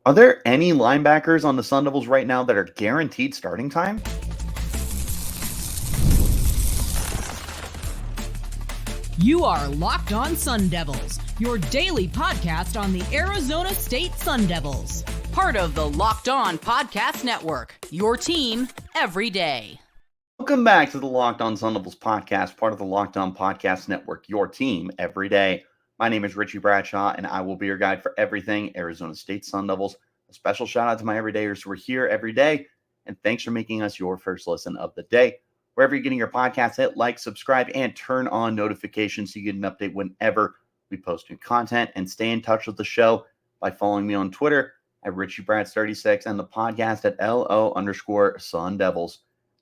Are there any linebackers on the Sun Devils right now that are guaranteed starting time? You are Locked On Sun Devils, your daily podcast on the Arizona State Sun Devils. Part of the Locked On Podcast Network, your team every day. Welcome back to the Locked On Sun Devils podcast, part of the Locked On Podcast Network, your team every day. My name is Richie Bradshaw, and I will be your guide for everything Arizona State Sun Devils. A special shout out to my everydayers who are here every day, and thanks for making us your first listen of the day. Wherever you're getting your podcast, hit like, subscribe, and turn on notifications so you get an update whenever we post new content. And stay in touch with the show by following me on Twitter at RichieBrads36 and the podcast at LO_Sun Devils.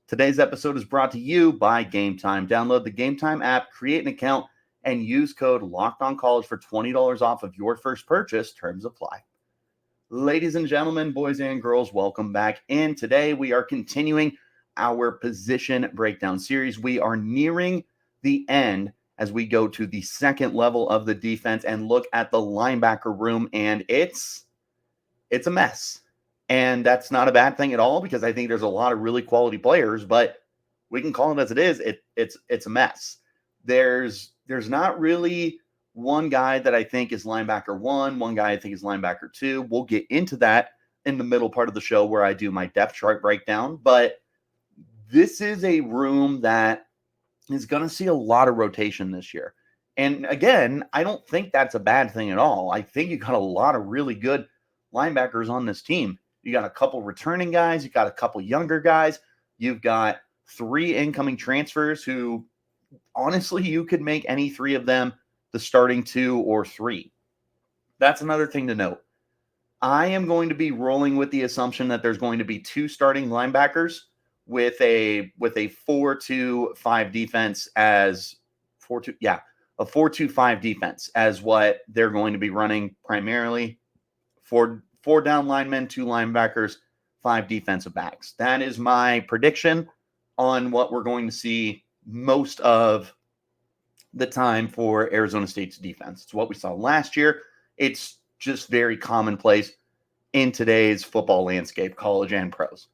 Today's episode is brought to you by Game Time. Download the Game Time app, create an account, and use code LOCKEDONCollege for $20 off of your first purchase. Terms apply. Ladies and gentlemen, boys and girls, welcome back. And today we are continuing our position breakdown series. We are nearing the end as we go to the second level of the defense and look at the linebacker room, and it's a mess. And that's not a bad thing at all, because I think there's a lot of really quality players, but we can call it as it is. It's a mess. There's not really one guy that I think is linebacker one guy I think is linebacker two. We'll get into that in the middle part of the show where I do my depth chart breakdown, but this is a room that is going to see a lot of rotation this year. And again, I don't think that's a bad thing at all. I think you got a lot of really good linebackers on this team. You got a couple returning guys. You got a couple younger guys. You've got 3 incoming transfers who, honestly, you could make any 3 of them the starting 2 or 3. That's another thing to note. I am going to be rolling with the assumption that there's going to be 2 starting linebackers with a 4-2-5 defense as a 4-2-5 defense as what they're going to be running primarily. 4 down linemen, 2 linebackers, 5 defensive backs. That is my prediction on what we're going to see most of the time for Arizona State's defense. It's what we saw last year. It's just very commonplace in today's football landscape, college and pros.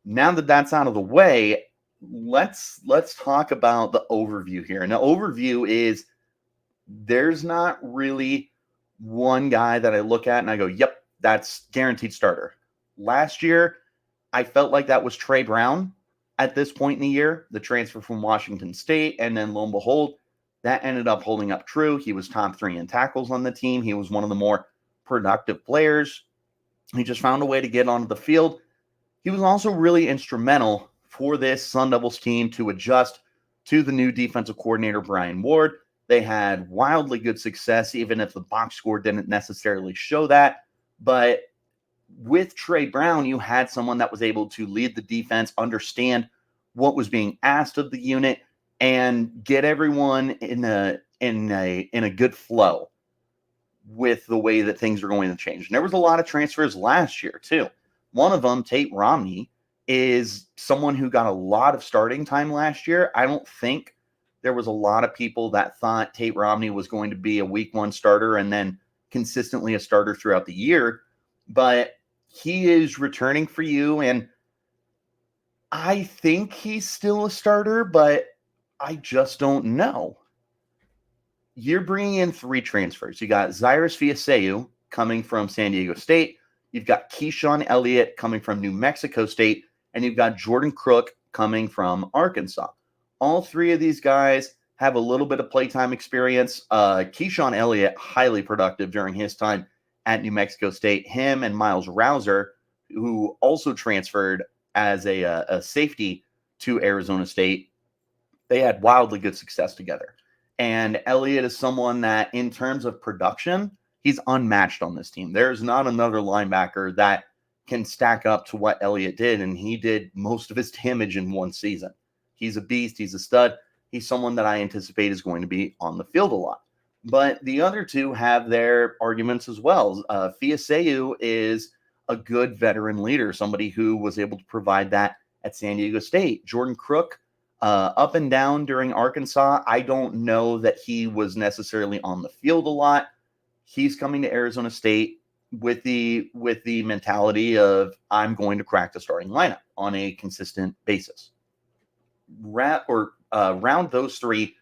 Now that that's out of the way, let's talk about the overview here. And the overview is there's not really one guy that I look at and I go, yep, that's guaranteed starter. Last year, I felt like that was Trey Brown at this point in the year, the transfer from Washington State. And then lo and behold, that ended up holding up true. He was top 3 in tackles on the team. He was one of the more productive players. He just found a way to get onto the field. He was also really instrumental for this Sun Devils team to adjust to the new defensive coordinator, Brian Ward. They had wildly good success, even if the box score didn't necessarily show that. But with Trey Brown, you had someone that was able to lead the defense, understand what was being asked of the unit, and get everyone in a good flow with the way that things are going to change. And there was a lot of transfers last year, too. One of them, Tate Romney, is someone who got a lot of starting time last year. I don't think there was a lot of people that thought Tate Romney was going to be a week 1 starter and then consistently a starter throughout the year. But he is returning for you, and I think he's still a starter, but I just don't know. You're bringing in 3 transfers. You got Zyrus Fiaseu coming from San Diego State. You've got Keyshaun Elliott coming from New Mexico State, and you've got Jordan Crook coming from Arkansas. All 3 of these guys have a little bit of playtime experience. Keyshaun Elliott, highly productive during his time at New Mexico State. Him and Miles Rouser, who also transferred as a safety to Arizona State, they had wildly good success together. And Elliott is someone that, in terms of production, he's unmatched on this team. There's not another linebacker that can stack up to what Elliott did, and he did most of his damage in 1 season. He's a beast. He's a stud. He's someone that I anticipate is going to be on the field a lot. But the other 2 have their arguments as well. Fiaseu is a good veteran leader, somebody who was able to provide that at San Diego State. Jordan Crook, up and down during Arkansas. I don't know that he was necessarily on the field a lot. He's coming to Arizona State. with the mentality of I'm going to crack the starting lineup on a consistent basis. Round those three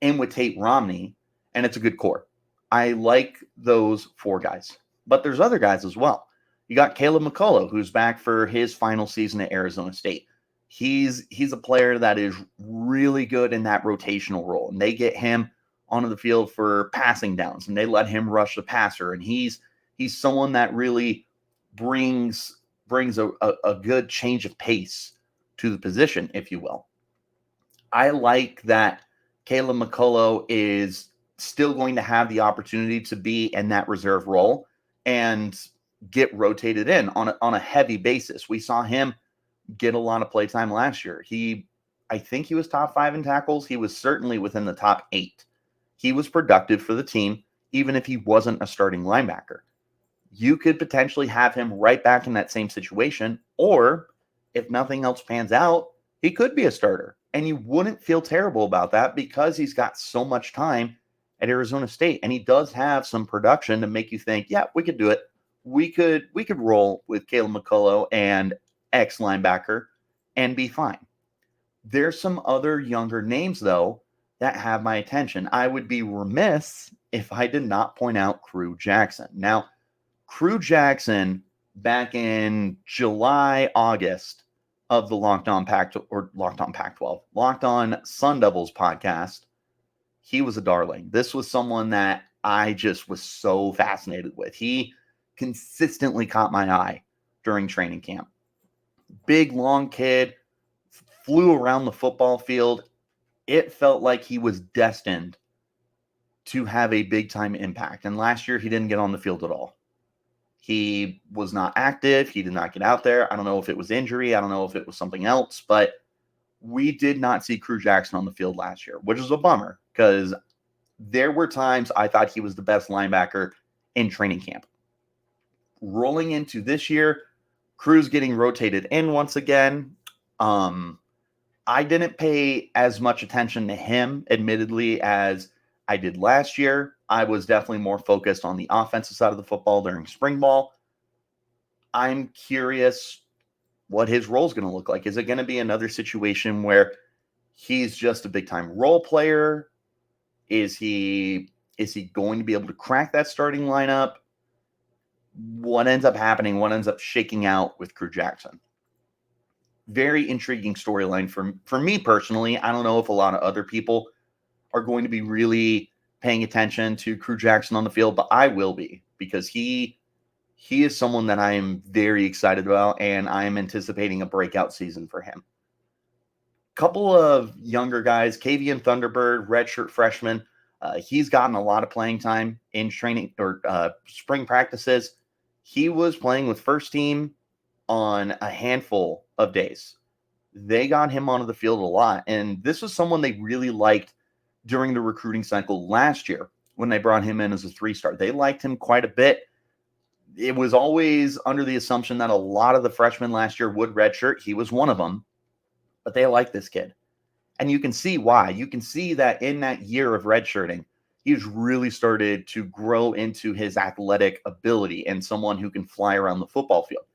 in with Tate, Romney, and it's a good core. I like those four guys, but there's other guys as well. You got Caleb McCullough, who's back for his final season at Arizona State. He's a player that is really good in that rotational role, and they get him onto the field for passing downs, and they let him rush the passer, and he's someone that really brings a good change of pace to the position, if you will. I like that Caleb McCullough is still going to have the opportunity to be in that reserve role and get rotated in on a heavy basis. We saw him get a lot of play time last year. I think he was top 5 in tackles. He was certainly within the top 8. He was productive for the team, even if he wasn't a starting linebacker. You could potentially have him right back in that same situation, or if nothing else pans out, he could be a starter. And you wouldn't feel terrible about that because he's got so much time at Arizona State. And he does have some production to make you think, yeah, we could do it. We could roll with Caleb McCullough and X linebacker and be fine. There's some other younger names, though, that have my attention. I would be remiss if I did not point out Crew Jackson. Now, Crew Jackson, back in July, August of the Locked On Sun Devils podcast, he was a darling. This was someone that I just was so fascinated with. He consistently caught my eye during training camp. Big, long kid, flew around the football field. It felt like he was destined to have a big-time impact. And last year, he didn't get on the field at all. He was not active. He did not get out there. I don't know if it was injury. I don't know if it was something else. But we did not see Crew Jackson on the field last year, which is a bummer because there were times I thought he was the best linebacker in training camp. Rolling into this year, Crew's getting rotated in once again. I didn't pay as much attention to him, admittedly, as I did last year. I was definitely more focused on the offensive side of the football during spring ball. I'm curious what his role is going to look like. Is it going to be another situation where he's just a big-time role player? Is he going to be able to crack that starting lineup? What ends up happening? What ends up shaking out with Crew Jackson? Very intriguing storyline for me personally. I don't know if a lot of other people are going to be really paying attention to Crew Jackson on the field, but I will be, because he is someone that I am very excited about, and I am anticipating a breakout season for him. Couple of younger guys, K'Vion Thunderbird, redshirt freshman. He's gotten a lot of playing time in training or spring practices. He was playing with first team on a handful of days. They got him onto the field a lot, and this was someone they really liked during the recruiting cycle last year when they brought him in as a 3-star. They liked him quite a bit. It was always under the assumption that a lot of the freshmen last year would redshirt. He was one of them, but they liked this kid. And you can see why. You can see that in that year of redshirting, he's really started to grow into his athletic ability and someone who can fly around the football field.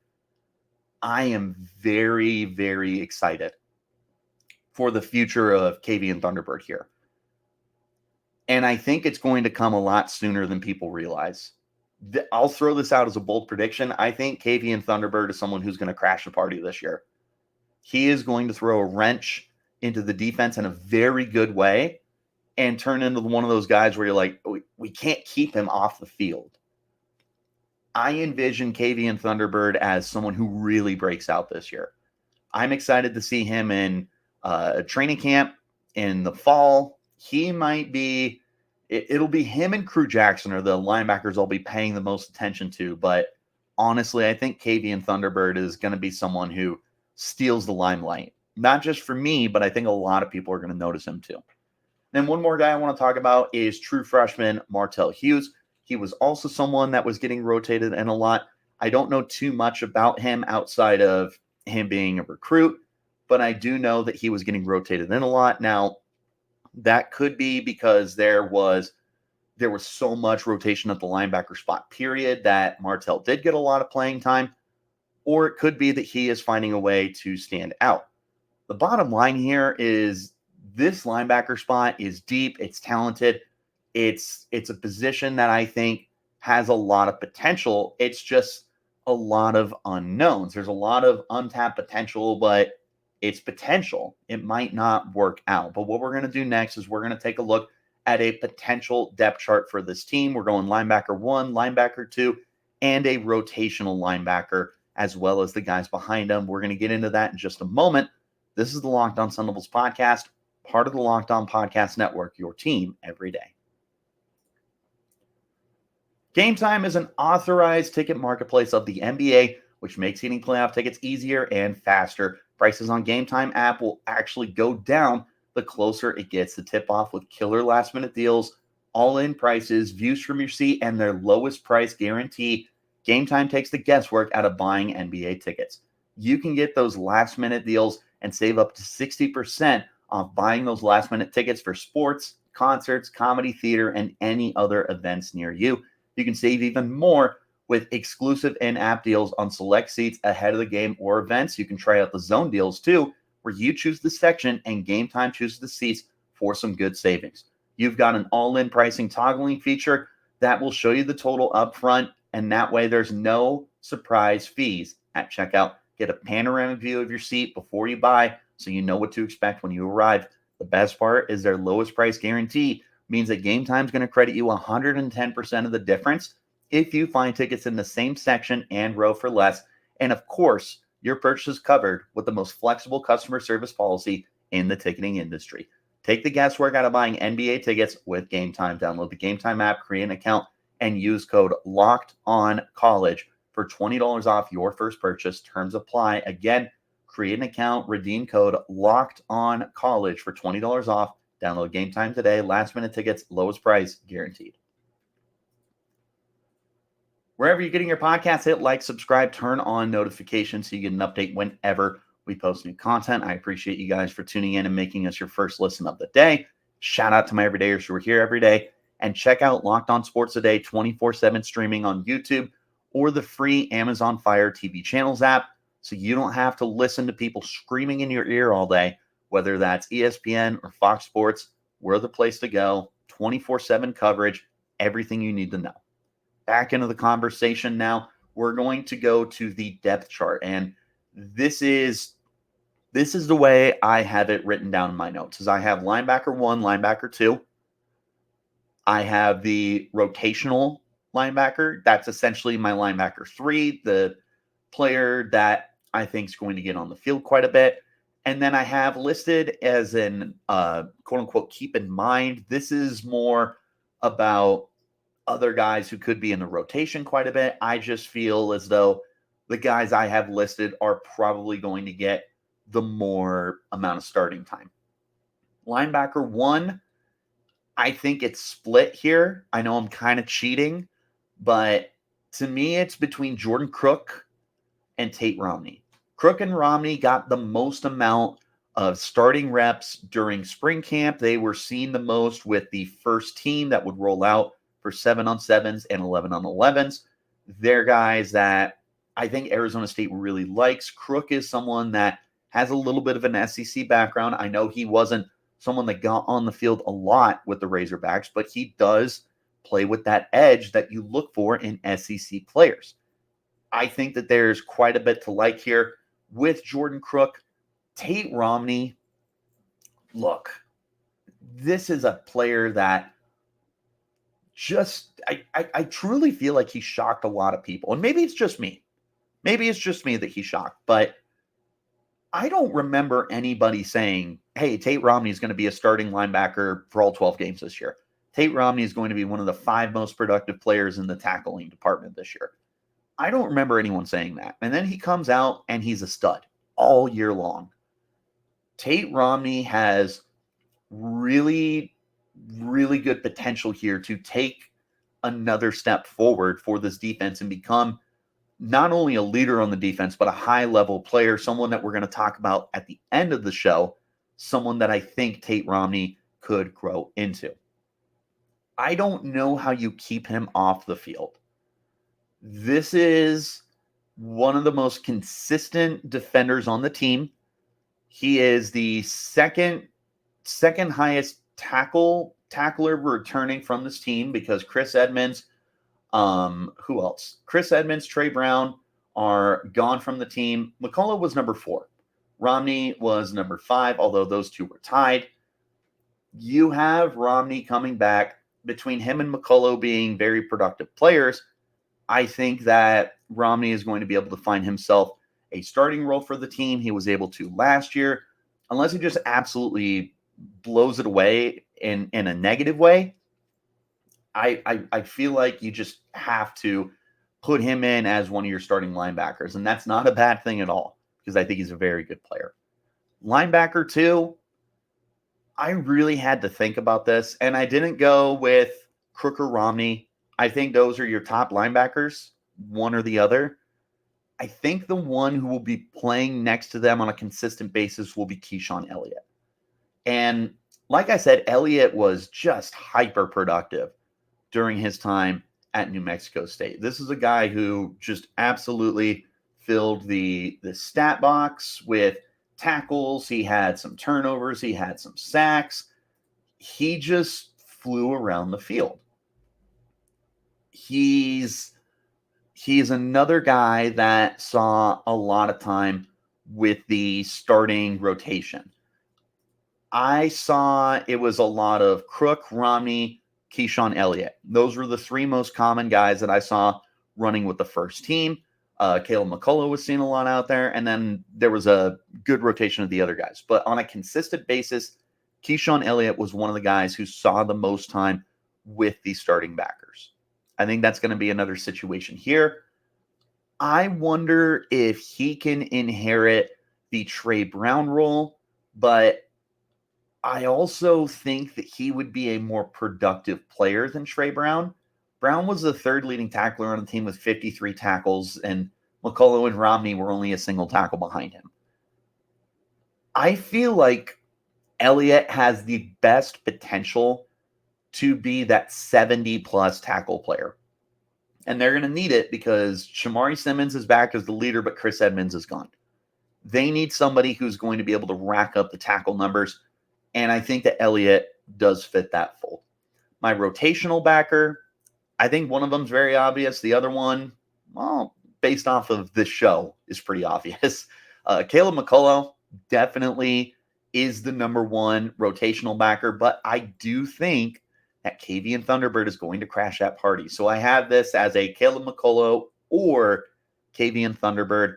I am very, very excited for the future of K'Vion Thunderbird here. And I think it's going to come a lot sooner than people realize. I'll throw this out as a bold prediction. I think K'Vion Thunderbird is someone who's going to crash the party this year. He is going to throw a wrench into the defense in a very good way and turn into one of those guys where you're like, we can't keep him off the field. I envision K'Vion Thunderbird as someone who really breaks out this year. I'm excited to see him in a training camp in the fall. He might be, it'll be him and Crew Jackson are the linebackers I'll be paying the most attention to. But honestly, I think K'Vion Thunderbird is going to be someone who steals the limelight. Not just for me, but I think a lot of people are going to notice him too. Then one more guy I want to talk about is true freshman Martell Hughes. He was also someone that was getting rotated in a lot. I don't know too much about him outside of him being a recruit, but I do know that he was getting rotated in a lot. Now, that could be because there was there was so much rotation at the linebacker spot, period, that Martell did get a lot of playing time, or it could be that he is finding a way to stand out. The bottom line here is this linebacker spot is deep, it's talented, it's a position that I think has a lot of potential. It's just a lot of unknowns. There's a lot of untapped potential, but it's potential. It might not work out. But what we're going to do next is we're going to take a look at a potential depth chart for this team. We're going linebacker 1, linebacker 2, and a rotational linebacker, as well as the guys behind them. We're going to get into that in just a moment. This is the Locked On Sun Devils podcast, part of the Locked On Podcast Network, your team every day. Game Time is an authorized ticket marketplace of the NBA, which makes getting playoff tickets easier and faster. Prices on Game Time app will actually go down the closer it gets to tip-off with killer last-minute deals, all-in prices, views from your seat, and their lowest price guarantee. Game Time takes the guesswork out of buying NBA tickets. You can get those last-minute deals and save up to 60% off buying those last-minute tickets for sports, concerts, comedy, theater, and any other events near you. You can save even more with exclusive in-app deals on select seats ahead of the game or events. You can try out the zone deals too, where you choose the section and Game Time chooses the seats for some good savings. You've got an all-in pricing toggling feature that will show you the total up front, and that way there's no surprise fees at checkout. Get a panoramic view of your seat before you buy so you know what to expect when you arrive. The best part is their lowest price guarantee means that Game Time is going to credit you 110% of the difference if you find tickets in the same section and row for less. And of course, your purchase is covered with the most flexible customer service policy in the ticketing industry. Take the guesswork out of buying NBA tickets with Game Time. Download the Game Time app, create an account, and use code LOCKEDONCollege for $20 off your first purchase. Terms apply. Again, create an account, redeem code LOCKEDONCollege for $20 off. Download Game Time today. Last-minute tickets, lowest price, guaranteed. Wherever you're getting your podcasts, hit like, subscribe, turn on notifications so you get an update whenever we post new content. I appreciate you guys for tuning in and making us your first listen of the day. Shout out to my everydayers who are here every day. And check out Locked On Sports Today 24/7 streaming on YouTube or the free Amazon Fire TV channels app, so you don't have to listen to people screaming in your ear all day. Whether that's ESPN or Fox Sports, we're the place to go. 24/7 coverage, everything you need to know. Back into the conversation now. We're going to go to the depth chart, and this is the way I have it written down in my notes. Is I have linebacker 1, linebacker 2. I have the rotational linebacker. That's essentially my linebacker 3, the player that I think is going to get on the field quite a bit. And then I have listed as an quote-unquote keep in mind. This is more about other guys who could be in the rotation quite a bit. I just feel as though the guys I have listed are probably going to get the more amount of starting time. Linebacker 1, I think it's split here. I know I'm kind of cheating, but to me, it's between Jordan Crook and Tate Romney. Crook and Romney got the most amount of starting reps during spring camp. They were seen the most with the first team that would roll out for 7-on-7s and 11-on-11s. They're guys that I think Arizona State really likes. Crook is someone that has a little bit of an SEC background. I know he wasn't someone that got on the field a lot with the Razorbacks, but he does play with that edge that you look for in SEC players. I think that there's quite a bit to like here with Jordan Crook. Tate Romney, look, this is a player that just, I truly feel like he shocked a lot of people. And maybe it's just me. Maybe it's just me that he shocked. But I don't remember anybody saying, hey, Tate Romney is going to be a starting linebacker for all 12 games this year. Tate Romney is going to be one of the 5 most productive players in the tackling department this year. I don't remember anyone saying that. And then he comes out and he's a stud all year long. Tate Romney has really, really good potential here to take another step forward for this defense and become not only a leader on the defense, but a high-level player, someone that we're going to talk about at the end of the show, someone that I think Tate Romney could grow into. I don't know how you keep him off the field. This is one of the most consistent defenders on the team. He is the second highest tackler returning from this team because Chris Edmonds, who else? Chris Edmonds, Trey Brown are gone from the team. McCullough was number 4. Romney was number 5, although those two were tied. You have Romney coming back. Between him and McCullough being very productive players, I think that Romney is going to be able to find himself a starting role for the team. He was able to last year, unless he just absolutely blows it away in a negative way. I feel like you just have to put him in as one of your starting linebackers, and that's not a bad thing at all because I think he's a very good player. Linebacker 2, I really had to think about this, and I didn't go with Crook or Romney. I think those are your top linebackers, one or the other. I think the one who will be playing next to them on a consistent basis will be Keyshaun Elliott. And like I said, Elliott was just hyper productive during his time at New Mexico State. This is a guy who just absolutely filled the stat box with tackles. He had some turnovers. He had some sacks. He just flew around the field. He's another guy that saw a lot of time with the starting rotation. I saw it was a lot of Crook, Romney, Keyshaun Elliott. Those were the 3 most common guys that I saw running with the first team. Caleb McCullough was seen a lot out there, and then there was a good rotation of the other guys. But on a consistent basis, Keyshaun Elliott was one of the guys who saw the most time with the starting backers. I think that's going to be another situation here. I wonder if he can inherit the Trey Brown role, but I also think that he would be a more productive player than Trey Brown. Brown was the 3rd leading tackler on the team with 53 tackles, and McCullough and Romney were only a single tackle behind him. I feel like Elliott has the best potential to be that 70-plus tackle player. And they're going to need it because Shamari Simmons is back as the leader, but Chris Edmonds is gone. They need somebody who's going to be able to rack up the tackle numbers, and I think that Elliott does fit that fold. My rotational backer, I think one of them's very obvious. The other one, well, based off of this show, is pretty obvious. Caleb McCullough definitely is the number 1 rotational backer, but I do think that K'Vion Thunderbird is going to crash that party. So I have this as a Caleb McCullough or K'Vion Thunderbird.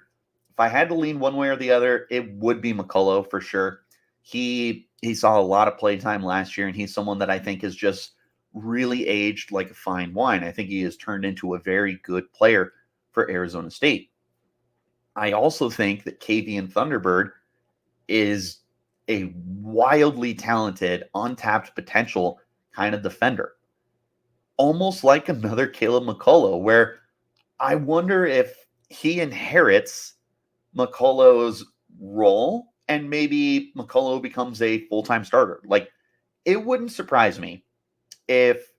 If I had to lean one way or the other, it would be McCullough for sure. He saw a lot of playtime last year, and he's someone that I think is just really aged like a fine wine. I think he has turned into a very good player for Arizona State. I also think that K'Vion Thunderbird is a wildly talented, untapped potential kind of defender. Almost like another Caleb McCullough, where I wonder if he inherits McCullough's role and maybe McCullough becomes a full-time starter. Like, it wouldn't surprise me if,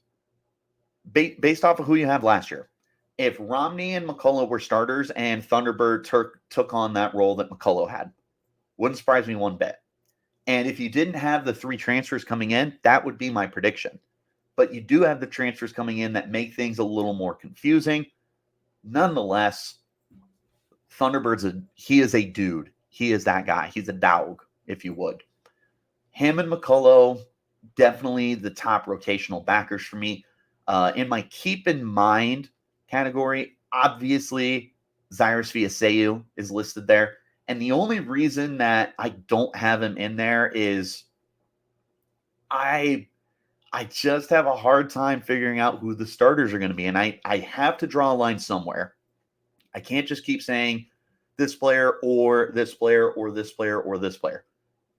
based off of who you have last year, if Romney and McCullough were starters and Thunderbird took on that role that McCullough had. Wouldn't surprise me one bit. And if you didn't have the 3 transfers coming in, that would be my prediction. But you do have the transfers coming in that make things a little more confusing. Nonetheless, Thunderbird's he is a dude. He is that guy. He's a dog, if you would. Him and McCullough, definitely the top rotational backers for me. In my keep in mind category, obviously, Zyrus Fiaseu is listed there. And the only reason that I don't have him in there is I just have a hard time figuring out who the starters are going to be. And I have to draw a line somewhere. I can't just keep saying this player or this player or this player or this player.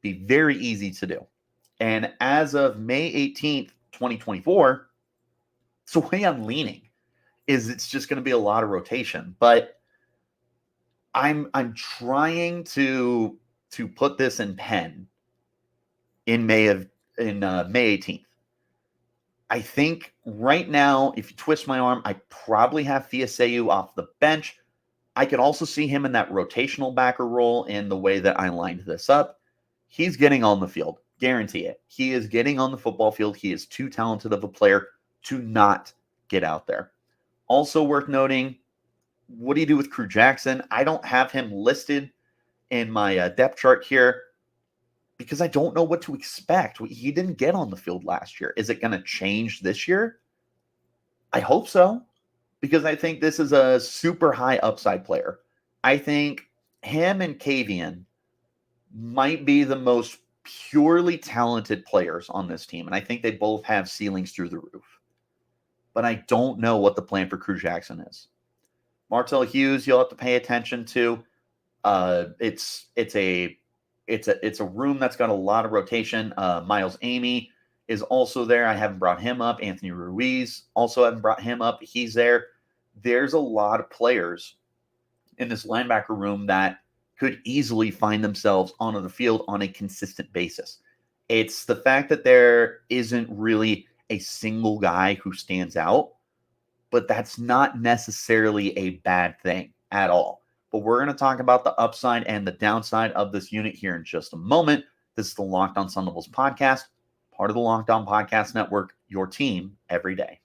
Be very easy to do. And as of May 18th, 2024, it's the way I'm leaning is it's just going to be a lot of rotation. But I'm trying to put this in pen in May 18th. I think right now, if you twist my arm, I probably have Fiaseu off the bench. I could also see him in that rotational backer role in the way that I lined this up. He's getting on the field. Guarantee it. He is getting on the football field. He is too talented of a player to not get out there. Also worth noting, what do you do with Crew Jackson? I don't have him listed in my depth chart here because I don't know what to expect. He didn't get on the field last year. Is it going to change this year? I hope so, because I think this is a super high upside player. I think him and K'Vion might be the most purely talented players on this team, and I think they both have ceilings through the roof. But I don't know what the plan for Crew Jackson is. Martell Hughes, you'll have to pay attention to. It's a room that's got a lot of rotation. Miles Amy is also there. I haven't brought him up. Anthony Ruiz also haven't brought him up. He's there. There's a lot of players in this linebacker room that could easily find themselves onto the field on a consistent basis. It's the fact that there isn't really a single guy who stands out, but that's not necessarily a bad thing at all. But we're going to talk about the upside and the downside of this unit here in just a moment. This is the Locked On Sun Devils podcast, part of the Locked On Podcast Network, your team every day.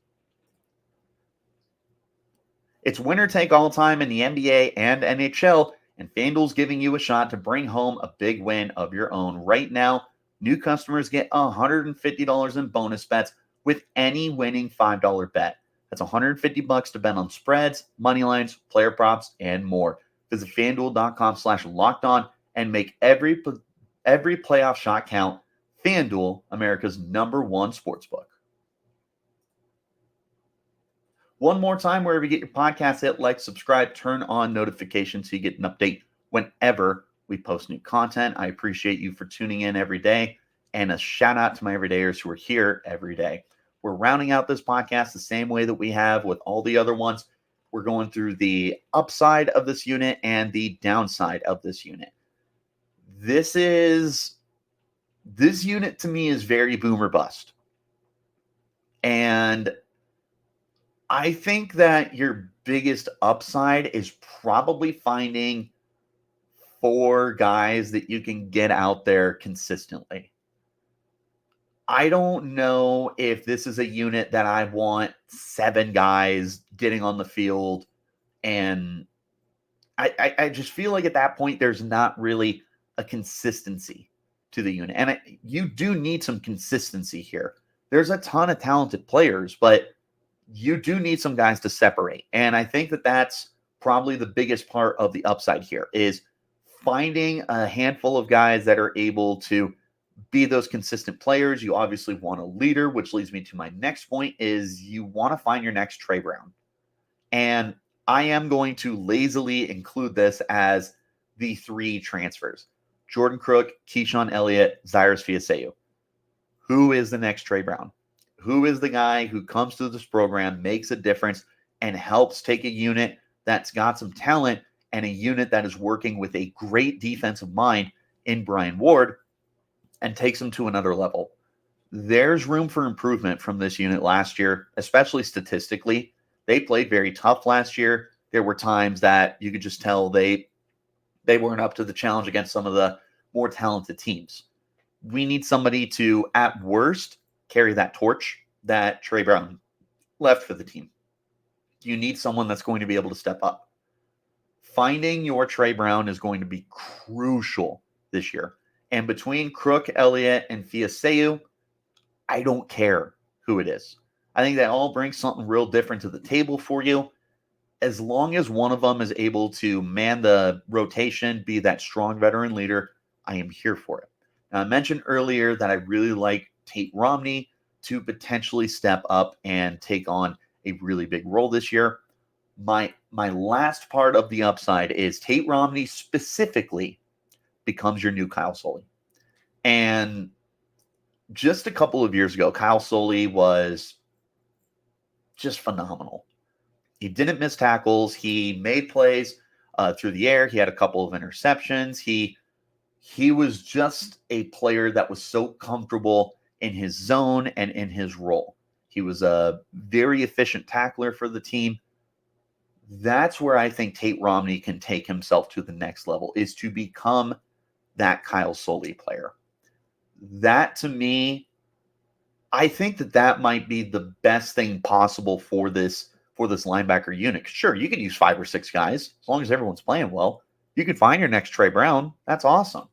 It's winner take all time in the NBA and NHL, and FanDuel's giving you a shot to bring home a big win of your own. Right now, new customers get $150 in bonus bets with any winning $5 bet. That's $150 to bet on spreads, money lines, player props, and more. Visit FanDuel.com/lockedon and make every playoff shot count. FanDuel, America's #1 sportsbook. One more time, wherever you get your podcasts, hit like, subscribe, turn on notifications so you get an update whenever we post new content. I appreciate you for tuning in every day, and a shout out to my everydayers who are here every day. We're rounding out this podcast the same way that we have with all the other ones. We're going through the upside of this unit and the downside of this unit. This unit to me is very boom or bust. And I think that your biggest upside is probably finding 4 guys that you can get out there consistently. I don't know if this is a unit that I want 7 guys getting on the field. And I just feel like at that point, there's not really a consistency to the unit. And you do need some consistency here. There's a ton of talented players, but you do need some guys to separate. And I think that that's probably the biggest part of the upside here is finding a handful of guys that are able to be those consistent players. You obviously want a leader, which leads me to my next point is you want to find your next Trey Brown. And I am going to lazily include this as the 3 transfers. Jordan Crook, Keyshaun Elliott, Zyrus Fiaseu. Who is the next Trey Brown? Who is the guy who comes through this program, makes a difference, and helps take a unit that's got some talent and a unit that is working with a great defensive mind in Brian Ward and takes them to another level? There's room for improvement from this unit last year, especially statistically. They played very tough last year. There were times that you could just tell they weren't up to the challenge against some of the more talented teams. We need somebody to, at worst, carry that torch that Trey Brown left for the team. You need someone that's going to be able to step up. Finding your Trey Brown is going to be crucial this year. And between Crook, Elliott, and Fiaseu, I don't care who it is. I think they all bring something real different to the table for you. As long as one of them is able to man the rotation, be that strong veteran leader, I am here for it. Now, I mentioned earlier that I really like Tate Romney to potentially step up and take on a really big role this year. My last part of the upside is Tate Romney specifically becomes your new Kyle Sully. And just a couple of years ago, Kyle Sully was just phenomenal. He didn't miss tackles. He made plays through the air. He had a couple of interceptions. He was just a player that was so comfortable in his zone and in his role. He was a very efficient tackler for the team. That's where I think Tate Romney can take himself to the next level, is to become that Kyle Sully player. That, to me, I think that might be the best thing possible for this linebacker unit. Sure, you could use 5 or 6 guys as long as everyone's playing well. You could find your next Trey Brown. That's awesome.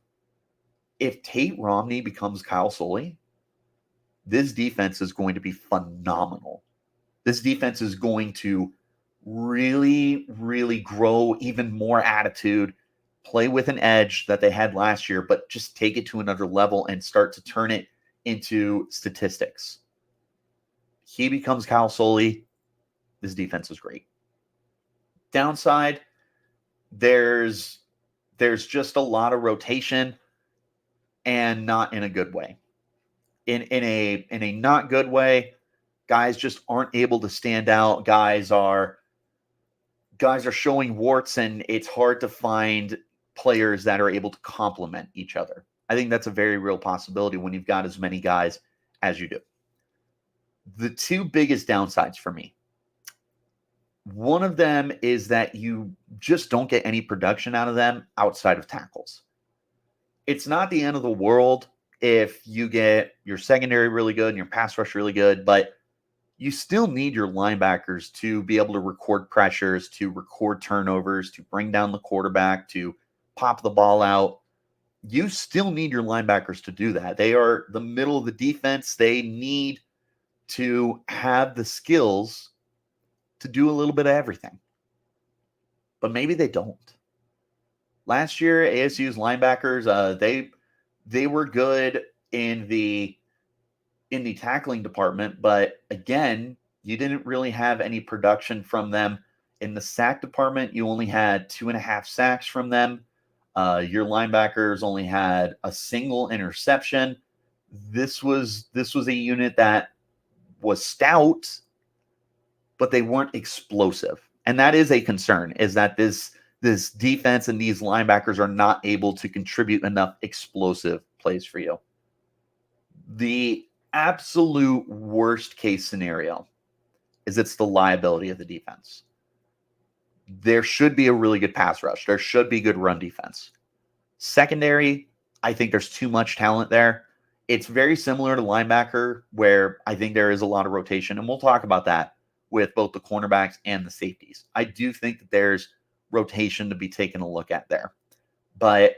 If Tate Romney becomes Kyle Sully, this defense is going to be phenomenal. This defense is going to really, really grow even more attitude, play with an edge that they had last year, but just take it to another level and start to turn it into statistics. He becomes Kyle Sully. This defense is great. Downside, there's just a lot of rotation, and not in a good way. In a not good way, guys just aren't able to stand out. Guys are showing warts, and it's hard to find players that are able to complement each other. I think that's a very real possibility when you've got as many guys as you do. The 2 biggest downsides for me, one of them is that you just don't get any production out of them outside of tackles. It's not the end of the world if you get your secondary really good and your pass rush really good, but you still need your linebackers to be able to record pressures, to record turnovers, to bring down the quarterback, to pop the ball out. You still need your linebackers to do that. They are the middle of the defense. They need to have the skills to do a little bit of everything. But maybe they don't. Last year, ASU's linebackers, they were good in the tackling department, but again, you didn't really have any production from them. In the sack department, you only had 2.5 sacks from them. Your linebackers only had a single interception. This was a unit that was stout, but they weren't explosive. And that is a concern, is that this defense and these linebackers are not able to contribute enough explosive plays for you. The absolute worst case scenario is it's the liability of the defense. There should be a really good pass rush. There should be good run defense. Secondary, I think there's too much talent there. It's very similar to linebacker, where I think there is a lot of rotation, and we'll talk about that with both the cornerbacks and the safeties. I do think that there's rotation to be taken a look at there. But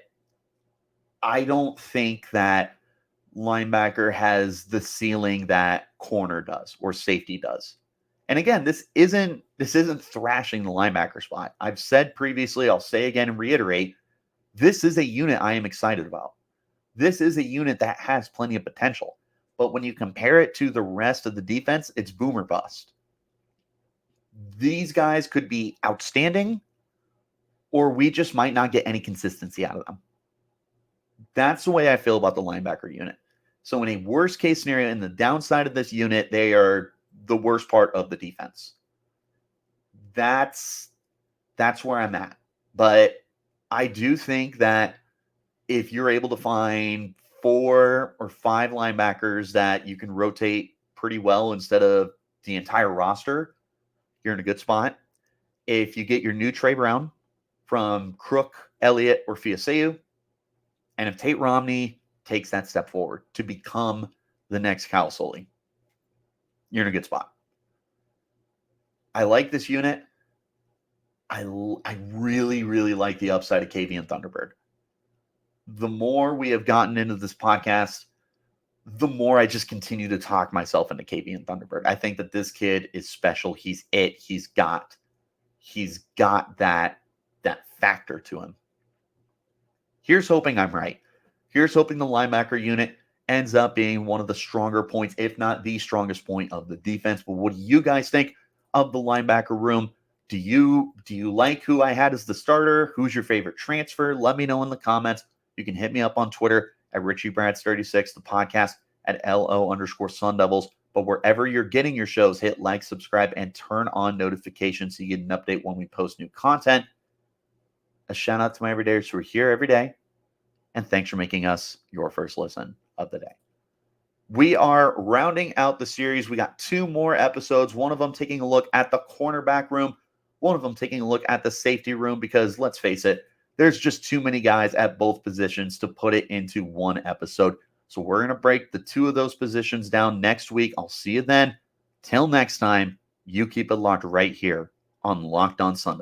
I don't think that linebacker has the ceiling that corner does or safety does. And again, this isn't thrashing the linebacker spot. I've said previously, I'll say again and reiterate, this is a unit I am excited about. This is a unit that has plenty of potential. But when you compare it to the rest of the defense, it's boom or bust. These guys could be outstanding, or we just might not get any consistency out of them. That's the way I feel about the linebacker unit. So in a worst case scenario, in the downside of this unit, they are the worst part of the defense. That's where I'm at. But I do think that if you're able to find 4 or 5 linebackers that you can rotate pretty well instead of the entire roster, you're in a good spot. If you get your new Trey Brown from Crook, Elliott, or Fiaseu, and if Tate Romney takes that step forward to become the next Kyle Sully, you're in a good spot. I like this unit. I really, really like the upside of K'Vion Thunderbird. The more we have gotten into this podcast, the more I just continue to talk myself into K'Vion Thunderbird. I think that this kid is special. He's it. He's got that factor to him. Here's hoping I'm right. Here's hoping the linebacker unit ends up being one of the stronger points, if not the strongest point of the defense. But what do you guys think of the linebacker room? Do you like who I had as the starter? Who's your favorite transfer? Let me know in the comments. You can hit me up on Twitter at RichieBrads36, the podcast at LO_Sun Devils. But wherever you're getting your shows, hit like, subscribe, and turn on notifications so you get an update when we post new content. A shout out to my everydayers who are here every day. And thanks for making us your first listen of the day. We are rounding out the series. We got 2 more episodes, one of them taking a look at the cornerback room, one of them taking a look at the safety room, because let's face it, there's just too many guys at both positions to put it into one episode. So we're going to break the 2 of those positions down next week. I'll see you then. Till next time, you keep it locked right here on Locked On Sun.